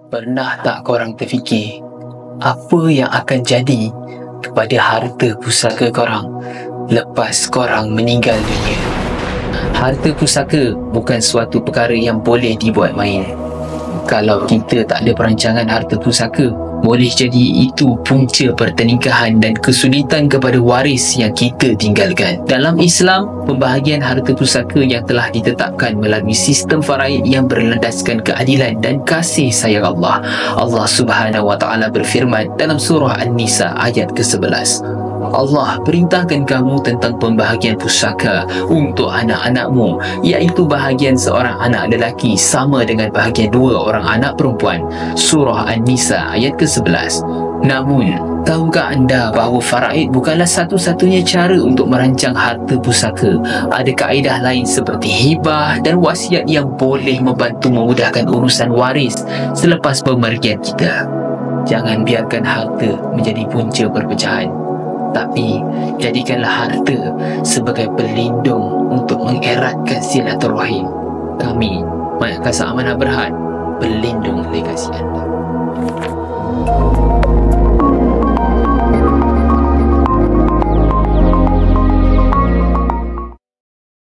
Pernah tak korang terfikir apa yang akan jadi kepada harta pusaka korang lepas korang meninggal dunia? Harta pusaka bukan suatu perkara yang boleh dibuat main. Kalau kita tak ada perancangan harta pusaka, boleh jadi itu punca pertelingkahan dan kesulitan kepada waris yang kita tinggalkan. Dalam Islam, pembahagian harta pusaka yang telah ditetapkan melalui sistem faraid yang berlandaskan keadilan dan kasih sayang Allah. Allah Subhanahu wa taala berfirman dalam surah An-Nisa ayat ke-11. Allah perintahkan kamu tentang pembahagian pusaka untuk anak-anakmu, iaitu bahagian seorang anak lelaki sama dengan bahagian dua orang anak perempuan. Surah An-Nisa ayat ke-11. Namun, tahukah anda bahawa faraid bukanlah satu-satunya cara untuk merancang harta pusaka? Ada kaedah lain seperti hibah dan wasiat yang boleh membantu memudahkan urusan waris selepas pemergian kita. Jangan biarkan harta menjadi punca perpecahan, tapi jadikanlah harta sebagai pelindung untuk mengeratkan silaturahim. Kami, Mayat Kasar Amanah Berhad, pelindung legasi anda.